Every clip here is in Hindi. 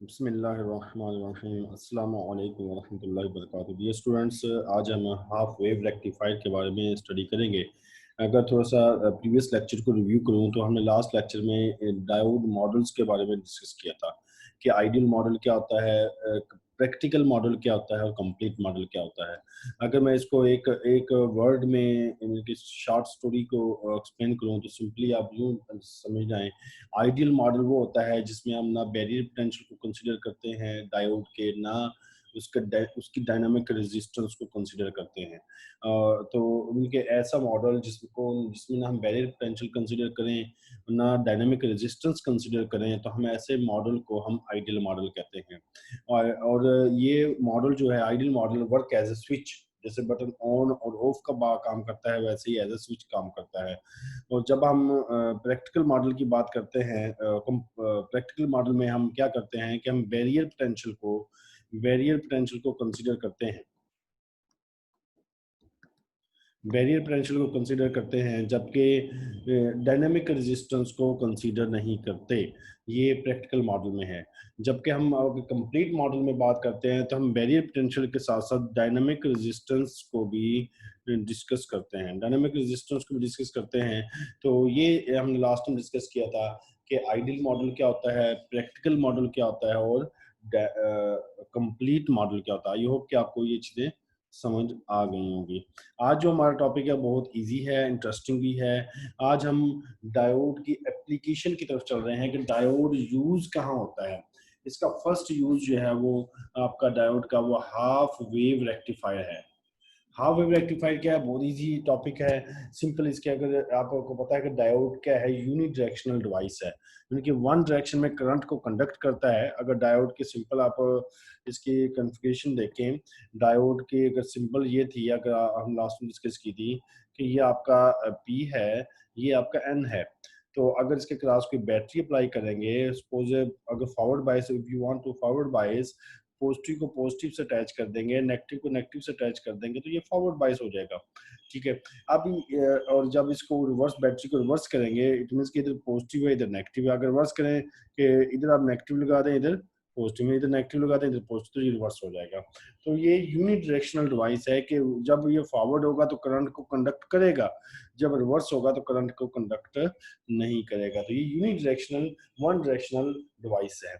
बिस्मिल्लाहिर्रहमानिर्रहीम अस्सलामु अलैकुम वरहमतुल्लाहि वबरकातुहू। डियर स्टूडेंट्स, आज हम हाफ वेव रेक्टिफायर के बारे में स्टडी करेंगे। अगर थोड़ा सा प्रीवियस लेक्चर को रिव्यू करूं तो हमने लास्ट लेक्चर में डायोड मॉडल्स के बारे में डिस्कस किया था कि आइडियल मॉडल क्या होता है, प्रैक्टिकल मॉडल क्या होता है और कंप्लीट मॉडल क्या होता है। अगर मैं इसको एक एक वर्ड में इनकी शॉर्ट स्टोरी को एक्सप्लेन करूं तो सिंपली आप यूँ समझ जाएं। आइडियल मॉडल वो होता है जिसमें हम ना बैरियर पोटेंशियल को कंसीडर करते हैं डायोड के, ना उसकी डायनामिक रेजिस्टेंस को कंसीडर करते हैं। तो उनके ऐसा मॉडल जिसमें ना हम बैरियर पोटेंशियल कंसीडर करें, ना डायनामिक रेजिस्टेंस कंसीडर करें, तो हम ऐसे मॉडल को हम आइडियल मॉडल कहते हैं। और ये मॉडल जो है ideal model work as a switch, जैसे बटन ऑन और ऑफ का काम करता है वैसे ही एज ए स्विच काम करता है। और जब हम प्रैक्टिकल मॉडल की बात करते हैं, प्रैक्टिकल मॉडल में हम क्या करते हैं कि हम बैरियर पोटेंशियल को कंसीडर करते हैं, बैरियर पोटेंशियल को कंसीडर करते हैं, जबकि डायनामिक रेजिस्टेंस को कंसीडर नहीं करते। ये प्रैक्टिकल मॉडल में है। जबकि हम कंप्लीट मॉडल में बात करते हैं तो हम बैरियर पोटेंशियल के साथ साथ डायनामिक रेजिस्टेंस को भी डिस्कस करते हैं, डायनामिक रेजिस्टेंस को भी डिस्कस करते हैं। तो ये हमने लास्ट में डिस्कस किया था कि आइडियल मॉडल क्या होता है, प्रैक्टिकल मॉडल क्या होता है और कंप्लीट मॉडल क्या होता है। आई होप कि आपको ये चीज़ें समझ आ गई होंगी। आज जो हमारा टॉपिक है बहुत इजी है, इंटरेस्टिंग भी है। आज हम डायोड की एप्लीकेशन की तरफ चल रहे हैं कि डायोड यूज कहाँ होता है। इसका फर्स्ट यूज जो है वो आपका डायोड का वो हाफ वेव रेक्टिफायर है। हाफ वेव रेक्टिफायर क्या है, बहुत इजी टॉपिक है, सिंपल। इसके अगर आपको पता है कि डायोड क्या है, यूनि डायरेक्शनल डिवाइस है, यानी कि वन डायरेक्शन में करंट को कंडक्ट करता है। अगर डायोड के सिंपल आप इसकी कॉन्फ़िगरेशन देखें, डायोड की अगर सिंपल ये थी, अगर हम लास्ट में डिस्कस की थी कि ये आपका पी है, ये आपका एन है। तो अगर इसके क्लास कोई बैटरी अप्लाई करेंगे, सपोज अगर forward bias, if you want to forward bias, positive को पॉजिटिव से अटैच कर देंगे, नेगेटिव को नेगेटिव से अटैच कर देंगे, तो ये फॉरवर्ड बायस हो जाएगा। ठीक है। अब और जब इसको रिवर्स, बैटरी को रिवर्स करेंगे, इट मीन्स कि इधर पॉजिटिव है इधर नेगेटिव है। अगर रिवर्स करें कि इधर आप नेगेटिव लगा दें, इधर पॉजिटिव में, इधर नेगेटिव लगा दें इधर पॉजिटिव, तो ये रिवर्स हो जाएगा। तो ये यूनिट डायरेक्शनल डिवाइस है कि जब ये फॉरवर्ड होगा तो करंट को कंडक्ट करेगा, जब रिवर्स होगा तो करंट को कंडक्ट नहीं करेगा। तो ये unit directional, one directional device है।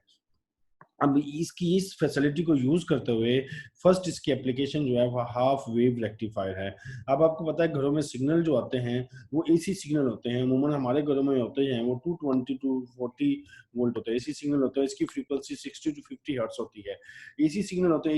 अब इसकी इस फैसिलिटी को यूज करते हुए फर्स्ट इसकी एप्लीकेशन जो है वो हाफ वेव रेक्टिफायर है। अब आपको पता है घरों में सिग्नल जो आते हैं वो एसी सिग्नल होते हैं, अमूमन हमारे घरों में होते हैं वो 220 टू 40 वोल्ट होते हैं, एसी सिग्नल होते हैं। इसकी फ्रीक्वेंसी 60 टू 50 हर्ट्ज होती है। एसी सिग्नल होते हैं,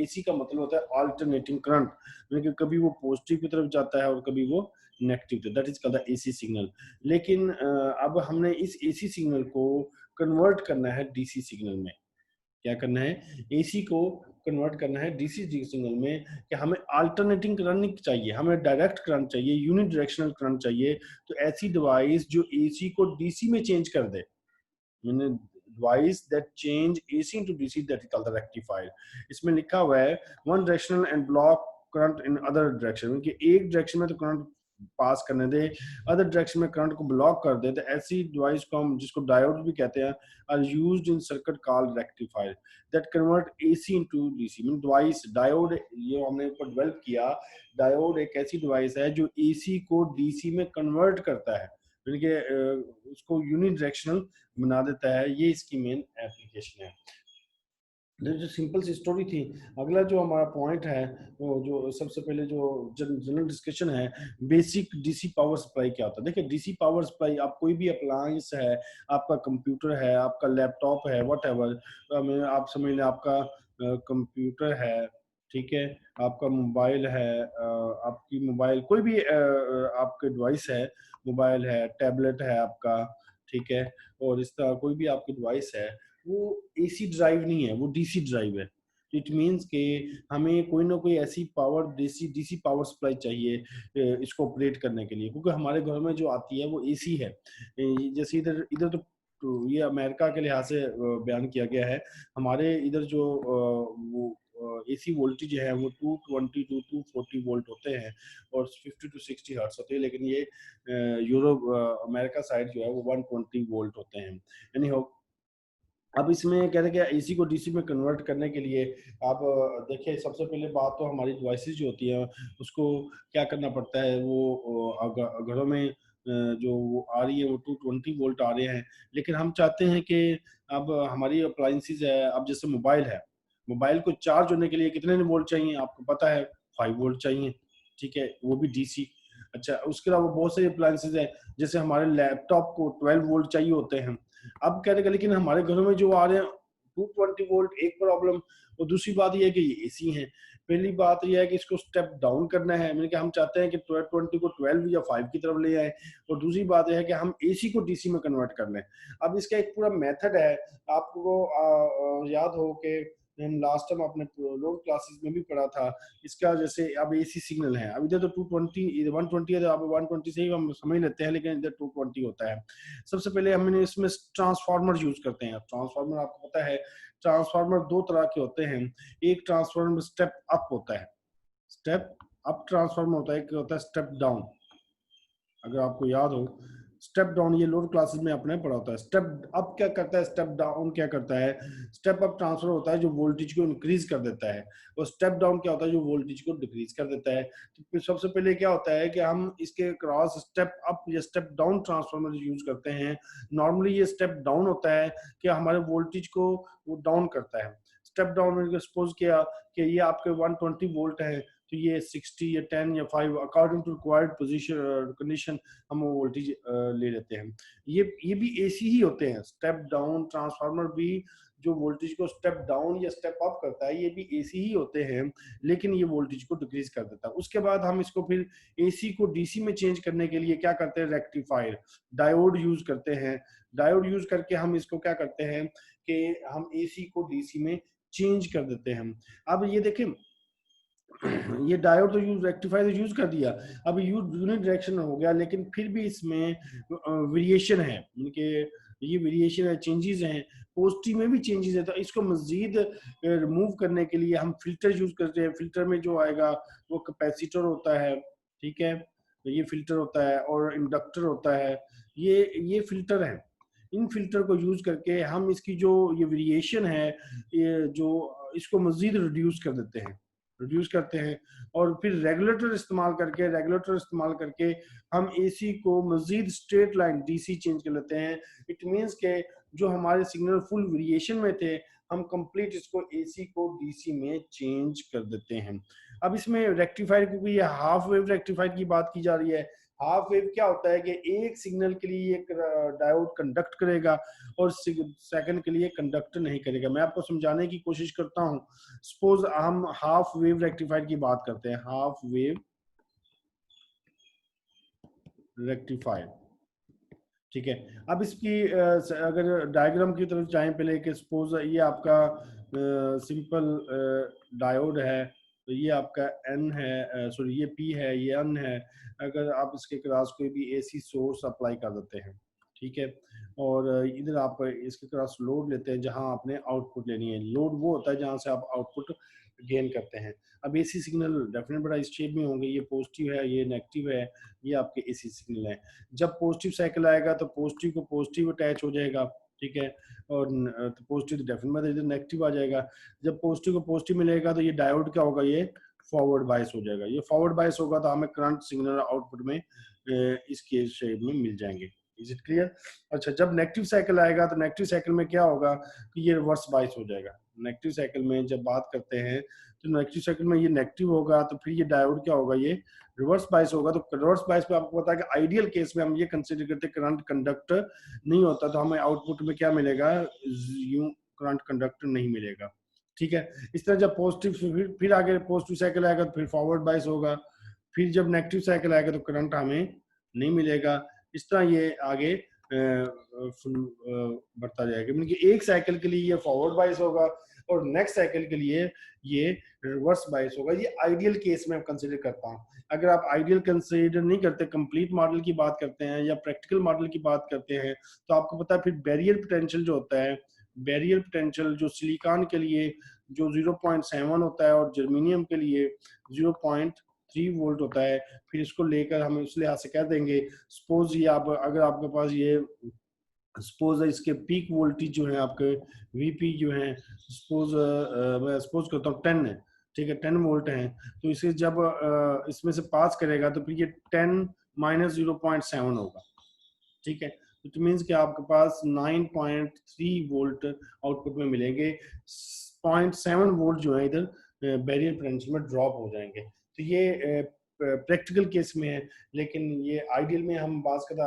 एसी का मतलब होता है अल्टरनेटिंग करंट, यानी कि कभी वो पॉजिटिव की तरफ जाता है और कभी वो negative, that is called the AC signal. लेकिन अब हमने इस एसी सिग्नल को कन्वर्ट करना है डीसी सिग्नल में। क्या करना है, एसी को कन्वर्ट करना है डीसी सिग्नल में, कि हमें अल्टरनेटिंग करंट नहीं चाहिए, हमें डायरेक्ट करंट चाहिए, यूनिट डायरेक्शनल करंट चाहिए। तो ऐसी डिवाइस जो एसी को डीसी में चेंज कर दे, मैंने device that change AC into DC, that is called the rectifier. इसमें लिखा हुआ है one directional and block current in other direction, कि एक डायरेक्शन में तो करंट पास करने दे, अदर डायरेक्शन में करंट को ब्लॉक कर दे। तो ऐसी डिवाइस को हम, जिसको डायोड भी कहते हैं, are used in circuit called rectifier that convert AC into DC. Mean device diode, ये हमने ऊपर डेवलप किया। डायोड एक ऐसी डिवाइस है जो एसी को डीसी में कन्वर्ट करता है, यानी कि उसको यूनि डायरेक्शनल बना देता है। ये इसकी मेन एप्लीकेशन है। जो सिंपल सी स्टोरी थी। अगला जो हमारा पॉइंट है, वो जो सबसे पहले जो जनरल डिस्कशन है, बेसिक डीसी पावर सप्लाई क्या होता है। देखिए डीसी पावर सप्लाई, आप कोई भी अप्लायंस है, आपका कंप्यूटर है, आपका लैपटॉप है, वट एवर, आप समझ लें आपका कंप्यूटर है, ठीक है, आपका मोबाइल है, आपकी मोबाइल कोई भी आपके डिवाइस है, मोबाइल है, टैबलेट है आपका, ठीक है, और इस तरह कोई भी आपकी डिवाइस है, वो एसी ड्राइव नहीं है, वो डीसी ड्राइव है। इट मीन्स कि हमें कोई ना कोई ऐसी power, DC DC power supply चाहिए इसको ऑपरेट करने के लिए, क्योंकि हमारे घर में जो आती है वो एसी है। जैसे इधर इधर तो ये अमेरिका के लिहाज से बयान किया गया है। हमारे इधर जो वो एसी वोल्टेज है वो 220 टू 240 वोल्ट होते हैं और 50 टू 60 हर्ट्ज होते हैं, लेकिन ये यूरोप, अमेरिका साइड जो है वो 120 वोल्ट होते हैं। यानी अब इसमें कह रहे हैं कि एसी को डीसी में कन्वर्ट करने के लिए आप देखिए, सबसे पहले बात तो हमारी डिवाइसेस जो होती हैं उसको क्या करना पड़ता है। वो घरों में जो वो आ रही है वो 220 वोल्ट आ रहे हैं, लेकिन हम चाहते हैं कि अब हमारी अप्लायंसेस है, अब जैसे मोबाइल है, मोबाइल को चार्ज होने के लिए कितने वोल्ट चाहिए आपको पता है, 5 वोल्ट चाहिए, ठीक है, वो भी डीसी। अच्छा, उसके अलावा बहुत सारी अप्लायंसेस हैं, जैसे हमारे लैपटॉप को 12 वोल्ट चाहिए होते हैं। अब कह रहे, लेकिन हमारे घरों में जो आ रहे हैं 220 वोल्ट, एक प्रॉब्लम। और दूसरी बात यह है कि ये एसी है। पहली बात यह है कि इसको स्टेप डाउन करना है, मैंने कि हम चाहते हैं कि 20 को 12 या 5 की तरफ ले आए। और दूसरी बात यह है कि हम एसी को डीसी में कन्वर्ट कर लें। अब इसका एक पूरा मेथड है, आपको याद हो कि हम लास्ट टाइम अपने लोड क्लासेस में भी पढ़ा था। इसका जैसे अब एसी सिग्नल है, अब इधर तो 220 120 है, तो आप 120 से ही हम समझ लेते हैं, लेकिन इधर 220 होता है। सबसे पहले हमने इसमें ट्रांसफार्मर यूज करते हैं। ट्रांसफार्मर आपको पता है, ट्रांसफार्मर दो तरह के होते हैं। एक ट्रांसफार्मर स्टेप अप होता है, स्टेप अप ट्रांसफार्मर होता है, एक होता है स्टेप डाउन। अगर आपको याद हो, स्टेप डाउन ये लोड क्लासेस में अपने पढ़ा होता है। स्टेप अप क्या करता है, स्टेप डाउन क्या करता है। स्टेप अप ट्रांसफर होता है जो वोल्टेज को इंक्रीज कर देता है, और स्टेप डाउन क्या होता है जो वोल्टेज को डिक्रीज कर देता है। तो फिर सबसे पहले क्या होता है कि हम इसके क्रॉस स्टेप अप या स्टेप डाउन ट्रांसफार्मर यूज करते हैं। नॉर्मली ये स्टेप डाउन होता है कि हमारे वोल्टेज को वो डाउन करता है। स्टेप डाउन में सपोज किया कि ये आपके 120 वोल्ट है, तो ये 60 या 10 या 5 according to required position condition हम वो वोल्टेज ले लेते हैं। ये भी एसी ही होते हैं। स्टेप डाउन ट्रांसफार्मर भी जो वोल्टेज को स्टेप डाउन या स्टेप अप करता है, ये भी एसी ही होते हैं, लेकिन ये वोल्टेज को डिक्रीज कर देता है। उसके बाद हम इसको फिर एसी को डीसी में चेंज करने के लिए क्या करते हैं, रेक्टिफायर डायोड यूज करते हैं। डायोड यूज करके हम इसको क्या करते हैं कि हम एसी को डीसी में चेंज कर देते हैं। अब ये देखें, ये डायोड तो यूज रेक्टिफायर तो यूज कर दिया, अब यूनिट डायरेक्शन हो गया, लेकिन फिर भी इसमें वेरिएशन है, इनके ये वेरिएशन है, चेंजेस हैं, पॉजिटिव में भी चेंजेस है। तो इसको मजीद रिमूव करने के लिए हम फिल्टर यूज करते हैं। फिल्टर में जो आएगा वो कैपेसिटर होता है, ठीक है, तो ये फिल्टर होता है और इंडक्टर होता है। ये फिल्टर है। इन फिल्टर को यूज करके हम इसकी जो ये वेरिएशन है, ये जो इसको मजीद रिड्यूस कर देते हैं, रिड्यूस करते हैं। और फिर रेगुलेटर इस्तेमाल करके हम एसी को मजीद स्ट्रेट लाइन डीसी चेंज कर लेते हैं। इट मीन्स के जो हमारे सिग्नल फुल वेरिएशन में थे, हम कंप्लीट इसको एसी को डीसी में चेंज कर देते हैं। अब इसमें रेक्टिफायर, क्योंकि ये हाफ वेव रेक्टिफायर की बात की जा रही है, हाफ वेव क्या होता है कि एक सिग्नल के लिए एक डायोड कंडक्ट करेगा और सेकंड के लिए कंडक्ट नहीं करेगा। मैं आपको समझाने की कोशिश करता हूं। सपोज हम हाफ वेव रेक्टिफायर की बात करते हैं, हाफ वेव रेक्टिफायर, ठीक है। अब इसकी अगर डायग्राम की तरफ जाएं पहले, कि सपोज ये आपका सिंपल डायोड है, तो ये आपका एन है, सॉरी ये पी है, ये एन है। अगर आप इसके क्रॉस कोई भी एसी सोर्स अप्लाई कर देते हैं, ठीक है, और इधर आप इसके क्रॉस लोड लेते हैं जहां आपने आउटपुट लेनी है। लोड वो होता है जहां से आप आउटपुट गेन करते हैं। अब एसी सिग्नल डेफिनेट बड़ा इस शेप में होंगे, ये पॉजिटिव है, ये नेगेटिव है, ये आपके एसी सिग्नल है। जब पॉजिटिव साइकिल आएगा तो पॉजिटिव को पॉजिटिव अटैच हो जाएगा, ठीक है, और तो पॉजिटिव तो डेफिनेट इधर नेगेटिव आ जाएगा। जब पॉजिटिव को पॉजिटिव मिलेगा तो ये डायोड क्या होगा, ये फॉरवर्ड बायस हो जाएगा। ये फॉरवर्ड बायस होगा तो हमें करंट सिग्नल आउटपुट में इसके शेप में मिल जाएंगे। Is it clear? अच्छा, जब नेगेटिव साइकिल आएगा तो नेगेटिव साइकिल में क्या होगा कि ये रिवर्स बायस हो जाएगा। नेगेटिव साइकिल में जब बात करते हैं तो नेगेटिव साइकिल में ये नेगेटिव होगा, तो फिर ये डायोड क्या होगा, ये रिवर्स बायस होगा। तो रिवर्स बायस पे आपको पता है कि आइडियल केस में हम ये कंसीडर करते हैं करंट कंडक्टर नहीं होता, तो हमें आउटपुट में क्या मिलेगा, यूं करंट कंडक्टर नहीं मिलेगा, ठीक है। इस तरह जब पॉजिटिव फिर आगे पॉजिटिव साइकिल आएगा तो फिर फॉरवर्ड बायस होगा। फिर जब नेगेटिव साइकिल आएगा तो करंट हमें नहीं मिलेगा। इस तरह ये आगे बढ़ता जाएगा, मतलब कि एक साइकिल के लिए ये फॉरवर्ड बायस होगा और नेक्स्ट साइकिल के लिए ये रिवर्स बायस होगा। ये आइडियल केस में कंसीडर करता हूँ। अगर आप आइडियल कंसीडर नहीं करते, कंप्लीट मॉडल की बात करते हैं या प्रैक्टिकल मॉडल की बात करते हैं, तो आपको पता है फिर बैरियर पोटेंशियल जो होता है, बैरियर पोटेंशियल जो सिलिकॉन के लिए जो 0.7 होता है और जर्मेनियम के लिए 0.3 वोल्ट होता है, फिर इसको लेकर हम उस लिहाज से कह देंगे, सपोज ये आप अगर आपके पास ये सपोज इसके पीक वोल्टेज जो है आपके वीपी जो है, सपोज मैं सपोज करता हूँ 10 है, ठीक है, 10 वोल्ट है। तो इसे जब इसमें से पास करेगा तो फिर ये 10 माइनस 0.7 होगा, ठीक है। इट मीन्स कि आपके पास 9.3 वोल्ट आउटपुट में मिलेंगे, 0.7 वोल्ट जो है इधर बैरियर पोटेंशियल में ड्रॉप हो जाएंगे। तो ये प्रैक्टिकल केस में है, लेकिन ये आइडियल में हम बात करता,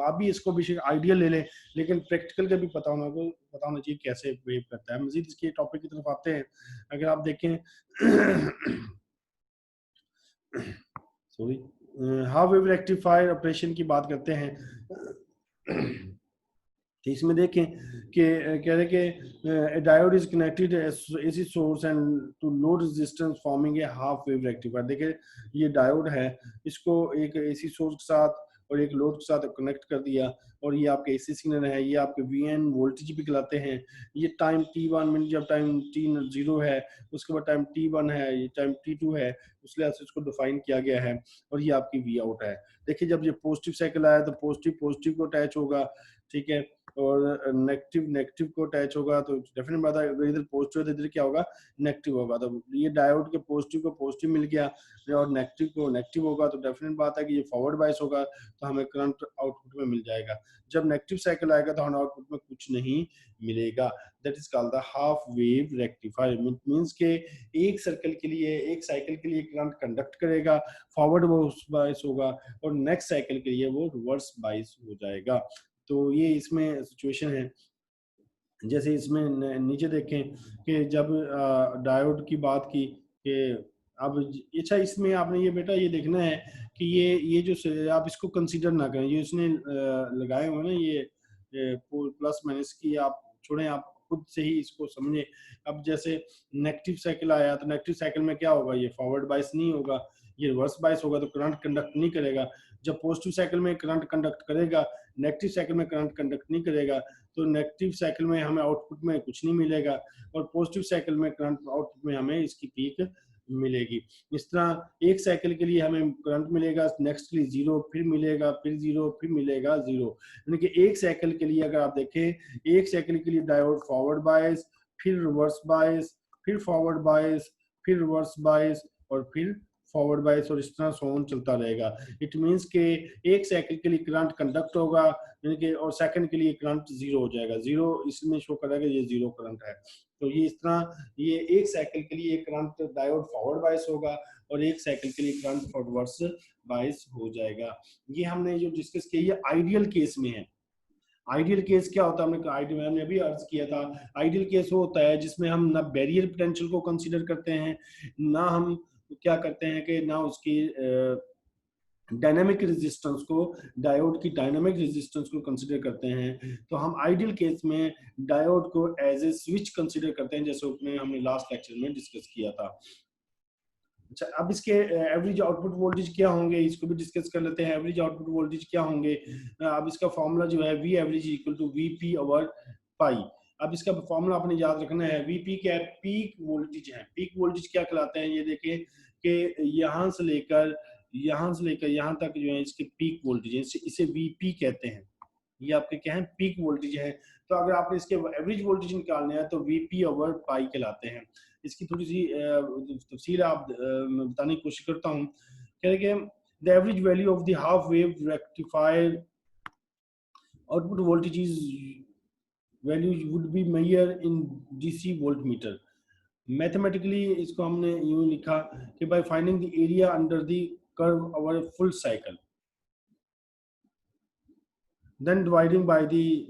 आप भी इसको भी आइडियल ले लें, लेकिन प्रैक्टिकल का भी पता होना चाहिए कैसे वेव करता है। मजीद इसके टॉपिक की तरफ आते हैं। अगर आप देखें sorry, half wave rectifier operation की बात करते हैं। तो इसमें देखें कि कह रहे कि diode is connected AC source and to load resistance forming a half wave rectifier. देखिए ये डायोड है, इसको एक एसी सोर्स के साथ और एक लोड के साथ कनेक्ट कर दिया, और ये आपके एसी सिग्नल है, ये आपके वीएन वोल्टेज भी कहलाते हैं। ये टाइम t1 मिनट, जब टाइम t0 है, उसके बाद टाइम t1 है, ये टाइम t2 है, उस लिहाज से इसको डिफाइन किया गया है। और ये आपकी वी आउट है। देखिए जब ये पॉजिटिव साइकिल आया तो पॉजिटिव पॉजिटिव को अटैच होगा, ठीक है, और नेगेटिव नेगेटिव को अटैच होगा। तो डेफिनेट बात है अगर इधर पॉजिटिव है तो इधर क्या होगा, नेगेटिव होगा। तो ये डायोड के पॉजिटिव को पॉजिटिव मिल गया और नेगेटिव को नेगेटिव होगा, तो डेफिनेट बात है कि ये फॉरवर्ड बायस होगा, तो हमें करंट आउटपुट में मिल जाएगा। जब नेगेटिव साइकिल आएगा तो हमें आउटपुट में कुछ नहीं मिलेगा। That is called the half wave rectifier. Means के एक सर्कल के लिए, एक साइकिल के लिए करंट कंडक्ट करेगा, फॉरवर्ड बायस होगा, और नेक्स्ट साइकिल के लिए वो रिवर्स बायस हो जाएगा। तो ये इसमें सिचुएशन है। जैसे इसमें नीचे देखें कि जब डायोड की बात की कि अब अच्छा, इसमें आपने ये बेटा ये देखना है कि ये जो आप इसको कंसीडर ना करें, ये इसने लगाए हुए ना ये प्लस माइनस की, आप छोड़ें, आप खुद से ही इसको समझें। अब जैसे नेगेटिव साइकिल आया तो नेगेटिव साइकिल में क्या होगा, ये फॉरवर्ड बायस नहीं होगा, ये रिवर्स बायस होगा, तो करंट कंडक्ट नहीं करेगा। जब पॉजिटिव साइकिल में करंट कंडक्ट करेगा, नेगेटिव साइकिल में करंट कंडक्ट नहीं करेगा, तो नेगेटिव साइकिल में हमें आउटपुट में कुछ नहीं मिलेगा, और पॉजिटिव साइकिल में करंट आउटपुट में हमें इसकी पीक मिलेगी। इस तरह एक साइकिल के लिए हमें करंट मिलेगा, नेक्स्ट के लिए जीरो, फिर मिलेगा, फिर जीरो, फिर मिलेगा जीरो। यानी कि एक साइकिल के लिए अगर आप देखें, एक साइकिल के लिए डायोड फॉरवर्ड बायस, फिर रिवर्स बायस, फिर फॉरवर्ड बायस, फिर रिवर्स बायस, और फिर फॉरवर्ड बायस, और इस तरह सोन चलता रहेगा। इट मीन्स के एक साइकिल के लिए करंट कंडक्ट होगा, यानी कि, और सेकंड के लिए करंट जीरो हो जाएगा। जीरो इसमें शो करेगा ये जीरो करंट है। तो ये इस तरह ये एक साइकिल के लिए करंट डायोड फॉरवर्ड बायस होगा, और एक साइकिल के लिए करंट रिवर्स बायस हो जाएगा। ये हमने जो डिस्कस किया ये आइडियल केस में है। आइडियल केस क्या होता है, हमने आइडियल, हमने अभी अर्ज किया था, आइडियल केस वो होता है जिसमें हम ना बैरियर पोटेंशियल को कंसीडर करते हैं, ना हम क्या करते हैं कि ना उसकी डायनामिक रेजिस्टेंस को, डायोड की डायनामिक रेजिस्टेंस को कंसीडर करते हैं। तो हम आइडियल केस में डायोड को एज ए स्विच कंसीडर करते हैं, जैसे उसमें हमने लास्ट लेक्चर में डिस्कस किया था। अच्छा, अब इसके एवरेज आउटपुट वोल्टेज क्या होंगे, इसको भी डिस्कस कर लेते हैं। एवरेज आउटपुट वोल्टेज क्या होंगे, अब इसका फॉर्मूला जो है V average equal to V P over pi. अब इसका फॉर्मूला आपने याद रखना है। वीपी क्या है, पीक वोल्टेज है। पीक वोल्टेज क्या कहलाते हैं, ये देखें कि यहाँ से लेकर यहाँ तक जो है इसके पीक वोल्टेज है, इसे वीपी कहते हैं। ये आपके क्या है, पीक वोल्टेज है। तो अगर आपने इसके एवरेज वोल्टेज निकालने हैं तो वीपी ओवर पाई कहलाते हैं। इसकी थोड़ी सी तफसील आप बताने की कोशिश करता हूँ। कह रहे कि the average value of the half wave rectifier output voltage is value would be measure in DC voltmeter. Mathematically इसको हमने यूं लिखा कि by finding the area under the curve over a full cycle, then dividing by the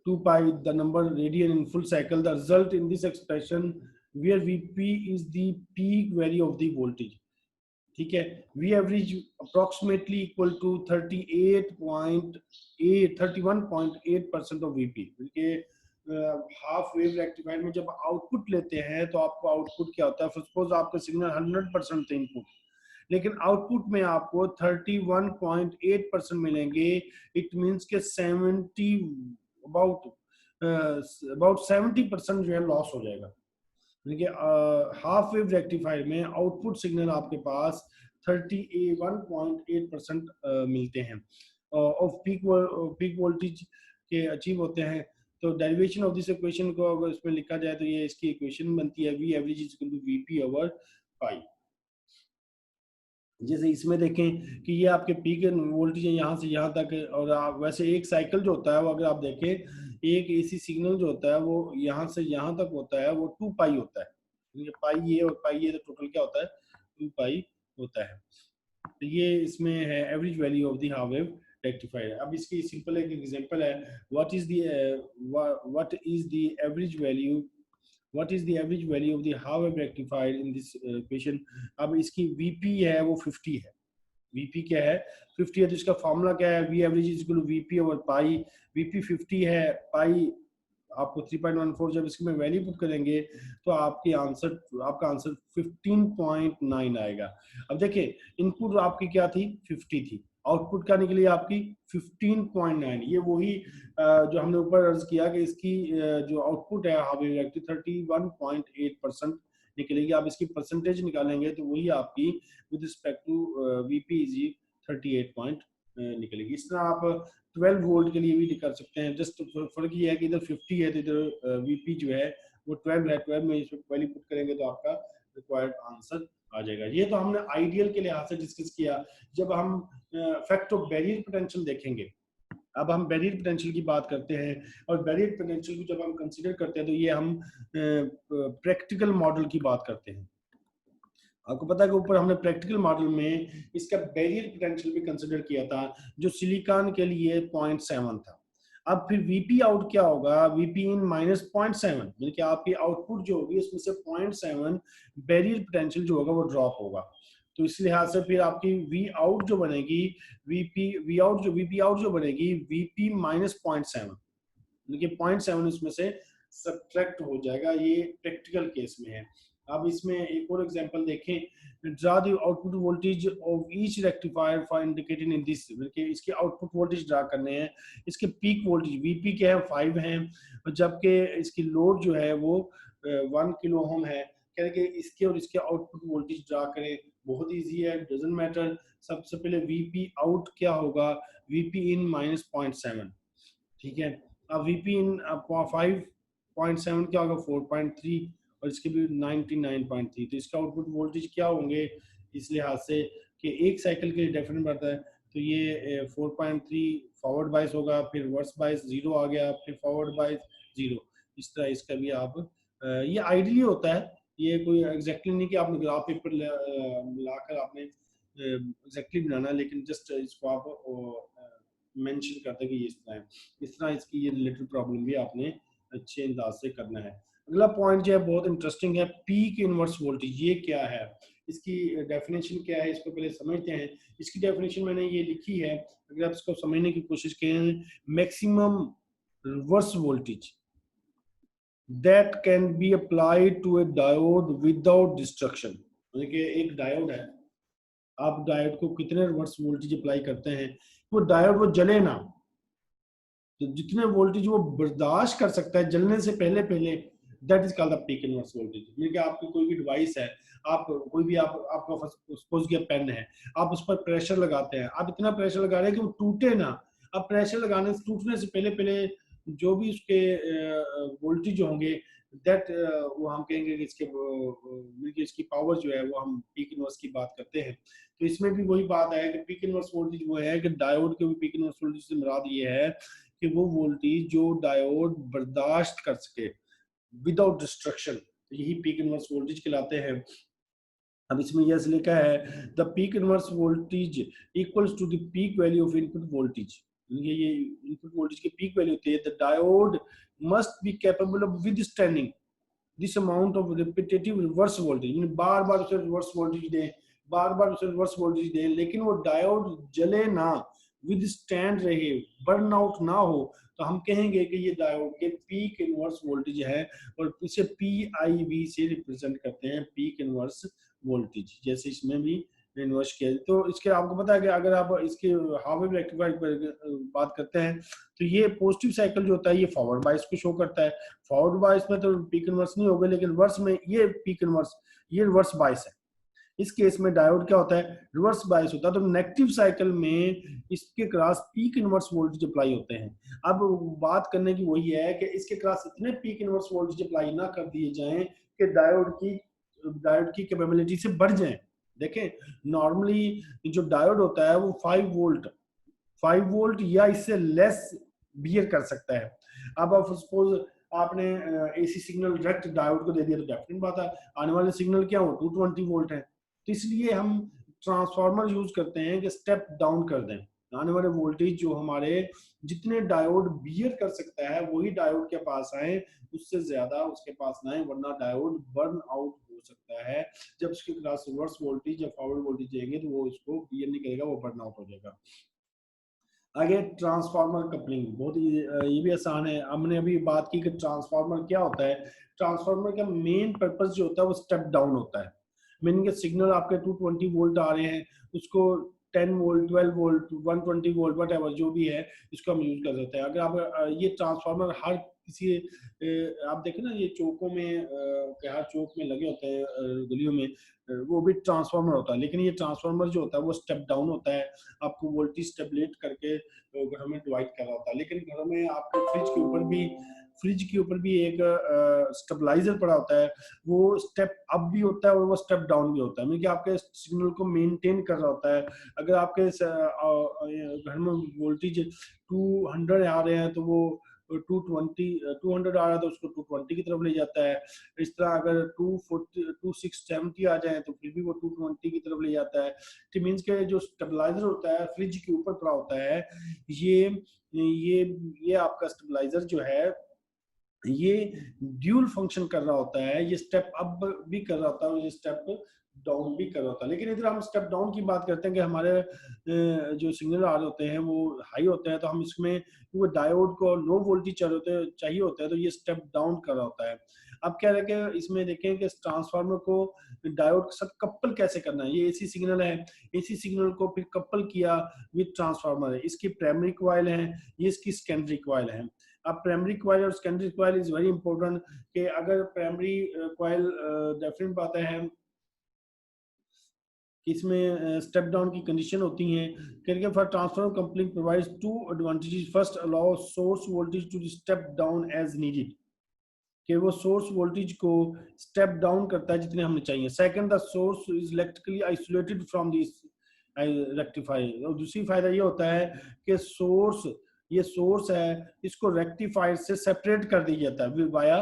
2 pi the number radian in full cycle, the result in this expression where Vp is the peak value of the voltage, ठीक है। V average approximately equal to 31.8% of Vp, क्योंकि हाफ वेव रेक्टिफायर में जब आउटपुट लेते हैं तो आपको आउटपुट क्या होता है, सपोज आपका सिग्नल 100% थे इनपुट, लेकिन आउटपुट में आपको 31.8% मिलेंगे। इट मींस के 70 अबाउट अबाउट 70% जो है लॉस हो जाएगा। देखिए हाफ वेव रेक्टिफायर में आउटपुट सिग्नल आपके पास 31.8% मिलते हैं ऑफ पीक वोल्टेज। के अचीव होते हैं। तो डेरिवेशन ऑफ दिस इक्वेशन को अगर इसमें लिखा जाए तो ये इसकी इक्वेशन बनती है V average is equal to VP over pi. जैसे इसमें देखें कि ये आपके पीक वोल्टेज है यहाँ से यहाँ तक, और वैसे एक साइकिल जो होता है वो अगर आप देखें एक एसी सिग्नल जो होता है वो यहाँ से यहाँ तक होता है वो 2 पाई होता है। ये पाई ये और पाई ये, तो टोटल क्या होता है 2 पाई होता है। तो ये इसमें है average value of the half wave rectifier. अब इसकी सिंपल एक एग्जांपल है, what is the average value what is the average value of the half wave rectifier in this equation। अब इसकी VP है वो 50 है, VP क्या है 50 है, तो इसका फॉर्मूला क्या है V average is equal to VP over pi. VP 50 है, पाई आपको 3.14 जब इसकी में वैल्यू पुट करेंगे तो आपका आंसर 15.9 आएगा। अब देखिए इनपुट आपकी क्या थी 50 थी, आउटपुट क्या निकली आपकी 15.9। ये वही जो हमने ऊपर अर्ज किया कि इसकी जो आउटपुट है हाफ वेव रेक्टिफायर 31.8% निकलेगी। आप इसकी परसेंटेज निकालेंगे तो वही आपकी with respect to VP is 38 निकलेगी। इस तरह आप 12 वोल्ट के लिए भी कर सकते हैं। जस्ट फर्क ये है कि इधर 50 है तो इधर वीपी जो है वो 12 है, 12 में इसमें वैल्यू पुट करेंगे तो आपका रिक्वायर्ड आंसर आ जाएगा। ये तो हमने आइडियल के लिहाज से डिस्कस किया। जब हम फैक्ट ऑफ बैरियर पोटेंशियल देखेंगे, अब हम बैरियर पोटेंशियल की बात करते हैं, और बैरियर पोटेंशियल को जब हम कंसीडर करते हैं तो ये हम प्रैक्टिकल मॉडल की बात करते हैं। आपको पता है कि ऊपर हमने प्रैक्टिकल मॉडल में इसका बैरियर पोटेंशियल भी कंसीडर किया था जो सिलिकॉन के लिए 0.7 था। अब फिर वीपी आउट क्या होगा, वीपी इन माइनस 0.7, यानी कि आपकी आउटपुट जो होगी उसमें से 0.7 बैरियर पोटेंशियल जो होगा वो ड्रॉप होगा। तो इस लिहाज से फिर आपकी वी आउट जो बनेगी वी आउट जो बनेगी वीपी माइनस 0.7, यानी कि 0.7 इसमें से सब्ट्रैक्ट हो जाएगा। ये प्रैक्टिकल केस में है। अब इसमें एक और एग्जांपल देखें, draw the output voltage of each rectifier for indicated in this, बल्कि इसके आउटपुट वोल्टेज ड्रा करने हैं। इसके पीक वोल्टेज वीपी क्या है 5 है, जबकि इसकी लोड जो है वो 1 किलो ओम है। कह रहे कि इसके और इसके आउटपुट वोल्टेज ड्रा करें, बहुत इजी है, डजंट मैटर। सबसे पहले वीपी आउट क्या होगा, वीपी इन माइनस 0.7, ठीक है। अब वीपी इन 5.7 क्या होगा 4.3, और इसके भी 99.3, तो इसका आउटपुट वोल्टेज क्या होंगे इस लिहाज से कि एक साइकिल के लिए डेफिनेट बढ़ता है। तो ये 4.3 फॉरवर्ड बाइस होगा, फिर रिवर्स बाइस 0 आ गया, फिर फॉरवर्ड बाइस 0। इस तरह इसका भी आप ये आइडियली होता है, ये कोई एग्जैक्टली नहीं कि आपने ग्राफ पेपर लाकर आपने एग्जैक्टली बनाना, लेकिन जस्ट इसको आप मेंशन करते हैं कि इस तरह इसकी ये रिलेटेड प्रॉब्लम भी आपने अच्छे अंदाज से करना है। अगला पॉइंट जो है बहुत इंटरेस्टिंग है, पीक इनवर्स वोल्टेज। ये क्या है, इसकी डेफिनेशन क्या है, इसको पहले समझते हैं। इसकी डेफिनेशन मैंने ये लिखी है, अगर आप इसको समझने की कोशिश करें, maximum reverse voltage that can be applied to a diode without destruction. एक डायोड है, आप डायोड को कितने रिवर्स वोल्टेज अप्लाई करते हैं, वो डायोड वो जले ना, तो जितने वोल्टेज वो बर्दाश्त कर सकता है जलने से पहले that is called the peak inverse voltage. यानी कि आपकी कोई भी डिवाइस है, आप कोई भी आपका सपोज किया पेन है, आप उस पर प्रेशर लगाते हैं, आप इतना प्रेशर लगा रहे हैं कि वो टूटे ना। अब प्रेशर लगाने से टूटने से पहले जो भी उसके वोल्टेज होंगे दैट वो हम कहेंगे कि इसकी पावर जो है वो हम पीक इनवर्स की बात करते हैं। तो इसमें भी वही बात है कि पीक इनवर्स वोल्टेज वो है कि डायोड के भी पीक इनवर्स वोल्टेज से मुराद ये है कि वो वोल्टेज जो डायोड बर्दाश्त कर सके विदाउट डिस्ट्रक्शन, यही पीक इनवर्स वोल्टेज कहलाते हैं। अब इसमें यह लिखा है the peak inverse voltage equals to the peak value of input voltage. ये इनपुट वोल्टेज की पीक वैल्यू होती है। The diode must be capable of withstanding this amount of repetitive reverse voltage, बार बार उसे रिवर्स वोल्टेज दें, बार बार उसे रिवर्स वोल्टेज दें, लेकिन वो डायोड जले ना, विदस्टैंड रहे, बर्न आउट ना हो, तो हम कहेंगे कि ये डायोड के पीक इनवर्स वोल्टेज है, और इसे PIV से रिप्रेजेंट करते हैं, पीक इनवर्स वोल्टेज, जैसे इसमें भी इन्वर्स किया। तो इसके आपको पता है कि अगर आप इसके हाफ वेव रेक्टिफायर पर बात करते हैं तो ये पॉजिटिव साइकिल जो होता है ये फॉरवर्ड बायस को शो करता है। फॉरवर्ड बायस में तो पीक इनवर्स नहीं होगा, लेकिन रिवर्स में ये पीक इनवर्स, ये रिवर्स बायस है। इस केस में डायोड क्या होता है, रिवर्स बायस होता है, तो नेगेटिव साइकिल में इसके cross peak inverse voltage apply होते हैं। अब बात करने की वही है कि इसके क्रॉस इतने पीक इनवर्स वोल्टेज अप्लाई ना कर दिए जाएं कि डायोड की कैपेबिलिटी से बढ़ जाए। देखें, नॉर्मली जो डायोड होता है वो 5 वोल्ट या इससे लेस बियर कर सकता है। अब आप सपोज आपने एसी सिग्नल डायरेक्ट डायोड को दे दिया, तो डेफिनेट बात है आने वाले सिग्नल क्या हो, 220 वोल्ट है। तो इसलिए हम ट्रांसफार्मर यूज करते हैं कि स्टेप डाउन कर दें आने वाले वोल्टेज, जो हमारे जितने डायोड बियर कर सकता है वही डायोड के पास आए, उससे ज्यादा उसके पास ना आए, वरना डायोड बर्न आउट हो सकता है। जब उसके क्लास रिवर्स वोल्टेज या फॉरवर्ड वोल्टेज जाएंगे तो वो इसको बियर नहीं करेगा, वो बर्न आउट हो जाएगा। आगे ट्रांसफार्मर कपलिंग, बहुत ये भी आसान है। हमने अभी बात की कि ट्रांसफार्मर क्या होता है। ट्रांसफार्मर का मेन पर्पस जो होता है वो स्टेप डाउन होता है। मीनिंग के सिग्नल आपके 220 वोल्ट आ रहे हैं, उसको 10 volt 12 volt 120 volt what ever जो भी है इसको हम यूज कर सकते हैं। अगर आप ये ट्रांसफार्मर हर किसी आप देखें ना, ये चौकों में हर चौक में लगे होते हैं, गलियों में वो भी ट्रांसफार्मर होता है, लेकिन ये ट्रांसफार्मर जो होता है वो स्टेप डाउन होता है, आपको वोल्टेज स्टेबलेट करके घरों में डिवाइड कर रहा होता है। लेकिन घरों में आपके फ्रिज के ऊपर भी एक स्टेबलाइजर पड़ा होता है, वो स्टेप अप भी होता है और वो स्टेप डाउन भी होता है, मतलब कि आपके सिग्नल को मेंटेन कर रहा होता है। अगर आपके घर में वोल्टेज 200 आ रहे हैं तो वो 200 आ रहा है तो उसको 220 की तरफ ले जाता है। इस तरह अगर 2670 आ जाए तो फिर भी वो 220 की तरफ ले जाता है। इट मीन्स के जो स्टेबलाइजर होता है फ्रिज के ऊपर पड़ा होता है, ये ये ये आपका स्टेबलाइजर जो है ये ड्यूल फंक्शन कर रहा होता है, ये स्टेप अप भी कर रहा होता है और ये स्टेप डाउन भी कर रहा होता है। लेकिन इधर हम स्टेप डाउन की बात करते हैं कि हमारे जो सिग्नल आ रहे होते हैं वो हाई होते हैं, तो हम इसमें वो डायोड को लो वोल्टेज चाहिए होता है, तो ये स्टेप डाउन कर रहा होता है। अब क्या है कि इसमें देखें कि ट्रांसफार्मर को डायोड के साथ कपल कैसे करना है। ये एसी सिग्नल है, एसी सिग्नल को फिर कपल किया विद ट्रांसफार्मर है, इसकी प्राइमरी कॉइल है, ये इसकी सेकेंडरी कॉइल है। अब प्राइमरी कॉइल और secondary coil is very important, कि अगर प्राइमरी कॉइल डेफिनेट बात है कि इसमें स्टेप डाउन की कंडीशन होती हैं, क्योंकि for transformer company provides two advantages. First, allow source voltage to step down as needed, कि वो सोर्स वोल्टेज को स्टेप डाउन करता है जितने हमें चाहिए। Second, the source is electrically isolated from this rectifier. और दूसरी फायदा ये होता है कि ये सोर्स है, इसको रेक्टिफायर से सेपरेट कर दिया जाता है वाया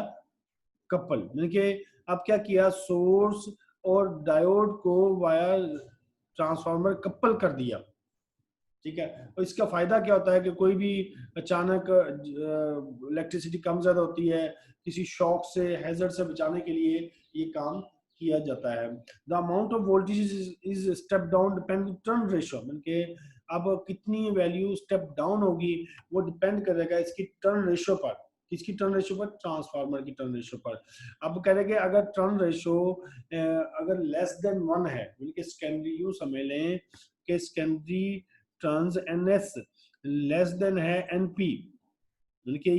कपल, यानी कि अब क्या किया, सोर्स और डायोड को वाया ट्रांसफार्मर कपल कर दिया। ठीक है, और इसका फायदा क्या होता है कि कोई भी अचानक इलेक्ट्रिसिटी कम ज्यादा होती है, किसी शॉक से हैजर्ड से बचाने के लिए ये काम किया जाता है। The amount of voltage is step down depend turn ratio, mean के अब कितनी वैल्यू स्टेप डाउन होगी वो डिपेंड करेगा इसकी टर्न रेशियो पर। किसकी टर्न रेशियो पर? ट्रांसफार्मर की टर्न रेशियो पर। अब कह रहे कि अगर टर्न रेशियो अगर लेस देन 1 है, मीन सेकेंडरी यूं समझ लें कि secondary turns NS less than है NP, मतलब कि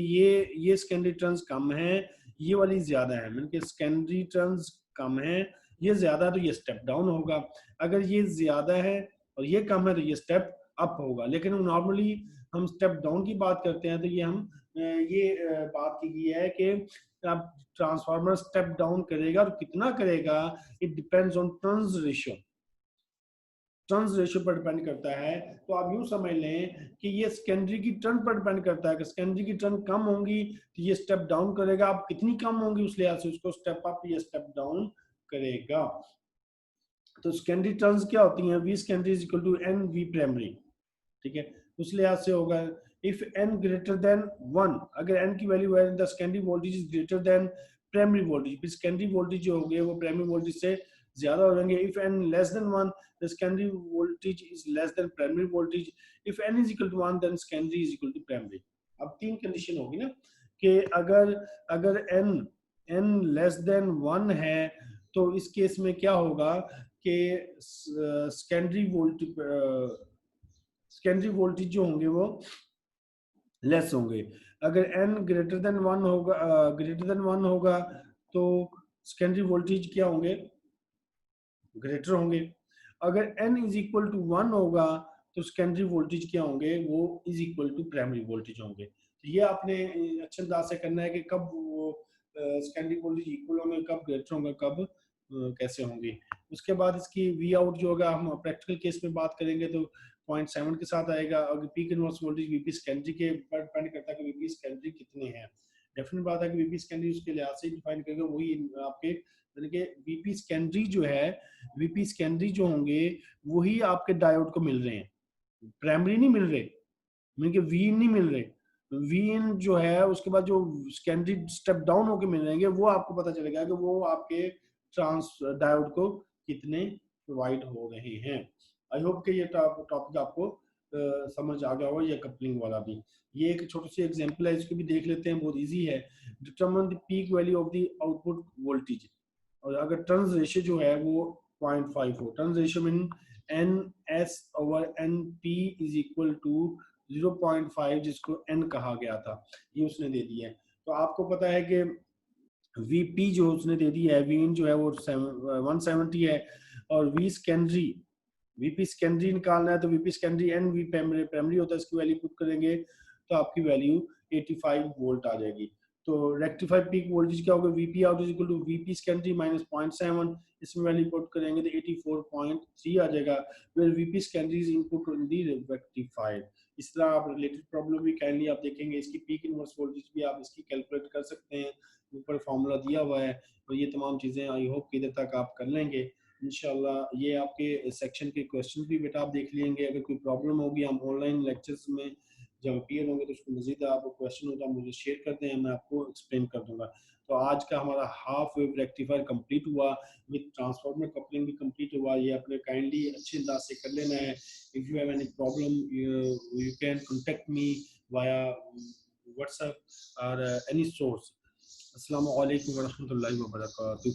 ये सेकेंडरी टर्न्स कम है, ये वाली ज्यादा है, मतलब कि सेकेंडरी टर्न्स कम है, ये ज्यादा है तो ये स्टेप डाउन होगा। अगर ये ज्यादा है और ये कम है तो ये स्टेप अप होगा। लेकिन नॉर्मली हम स्टेप डाउन की बात करते हैं तो ये हम बात की गई है कि अब ट्रांसफार्मर स्टेप डाउन करेगा और कितना करेगा, it depends on turns ratio, turns ratio पर डिपेंड करता है। तो आप यूं समझ लें कि ये सेकेंडरी की टर्न पर डिपेंड करता है कि सेकेंडरी की टर्न कम होंगी तो ये स्टेप डाउन करेगा, आप कितनी कम होंगी उस लिहाज से उसको स्टेप अप या स्टेप डाउन करेगा। तो सेकेंडरी टर्न्स क्या होती हैं? V secondary is equal to N V primary, ठीक है, उस लिहाज से होगा। इफ n ग्रेटर देन 1, अगर n की वैल्यू है, the secondary voltage is greater than primary voltage, फिर सेकेंडरी वोल्टेज जो होंगे वो प्राइमरी वोल्टेज से ज्यादा हो जाएंगे। If n less than 1, the secondary voltage is less than primary voltage. If n is equal to 1, then secondary is equal to primary. अब तीन कंडीशन होगी ना, कि अगर n लेस देन 1 है तो इस केस में क्या होगा कि सेकेंडरी वोल्टेज जो होंगे वो लेस होंगे। अगर n ग्रेटर देन 1 होगा तो सेकेंडरी वोल्टेज क्या होंगे? ग्रेटर होंगे। अगर n इज इक्वल टू 1 होगा तो सेकेंडरी वोल्टेज क्या होंगे, वो is equal to primary voltage होंगे। तो ये आपने अच्छे अंदाज से करना है कि कब वो सेकेंडरी वोल्टेज इक्वल होंगे, कब ग्रेटर होंगे, कब कैसे होंगे। उसके बाद इसकी वी आउट जो होगा, हम प्रैक्टिकल केस में बात करेंगे तो 0.7 के साथ आएगा। अगर peak inverse voltage VP secondary के पर डिपेंड करता है कि वीपी सेकेंडरी कितने हैं। डेफिनेट बात है कि वीपी सेकेंडरी उसके लिहाज से डिफाइन करेगा, वही आपके यानी कि वीपी सेकेंडरी जो है, वीपी सेकेंडरी जो होंगे वही आपके डायोड को मिल रहे हैं, प्राइमरी नहीं मिल रहे, मीन के वी नहीं मिल रहे। वी इन जो है उसके बाद जो सेकेंडरी स्टेप डाउन होके मिल रहेंगे, वो आपको पता चलेगा कि वो आपके ट्रांस डायोड को कितने प्रोवाइड हो रहे हैं। आई होप कि ये टॉपिक आपको समझ आ गया होगा, ये कपलिंग वाला भी। ये एक छोटी सी एग्जांपल है, इसको भी देख लेते हैं, बहुत इजी है। Determine the peak value of the output voltage, और अगर टर्न्स रेशियो जो है वो 0.5 हो, turns ratio mean N S over N P is equal to 0.5, जिसको एन कहा गया था, ये उसने दे दिया है। तो आपको पता है कि वीपी जो उसने दे दी है, वी इन जो है वो 170 है, और वी सेकेंडरी, वीपी सेकेंडरी निकालना है तो VP secondary and V primary होता है, इसकी वैल्यू पुट करेंगे तो आपकी वैल्यू 85 वोल्ट आ जाएगी। तो रेक्टिफाइड पीक वोल्टेज क्या होगा, VP out is equal to VP secondary minus 0.7, इसमें वैल्यू पुट करेंगे तो 84.3 आ जाएगा, फिर VP secondary is input in the rectified. इस तरह आप रिलेटेड प्रॉब्लम भी काइंडली आप देखेंगे, इसकी पीक इनवर्स वोल्टेज भी आप इसकी कैलकुलेट कर सकते हैं, ऊपर फॉर्मूला दिया हुआ है। तो ये तमाम चीज़ें आई होप कि इधर तक आप कर लेंगे इंशाल्लाह। ये आपके सेक्शन के क्वेश्चन भी बेटा आप देख लेंगे, अगर कोई प्रॉब्लम होगी हम ऑनलाइन लेक्चर्स में जब अपीयर होंगे तो उसको मजीद आपको क्वेश्चन होगा मुझे शेयर कर दें, मैं आपको एक्सप्लेन कर दूंगा। तो आज का हमारा हाफ वेव रेक्टिफायर कंप्लीट हुआ, विद ट्रांसफार्मर कपलिंग भी कंप्लीट हुआ। ये अपने काइंडली अच्छे अंदाज से कर लेना है। If you have any problem you can contact me via WhatsApp और एनी सोर्स। अस्सलाम वालेकुम व रहमतुल्लाहि व बरकातहू।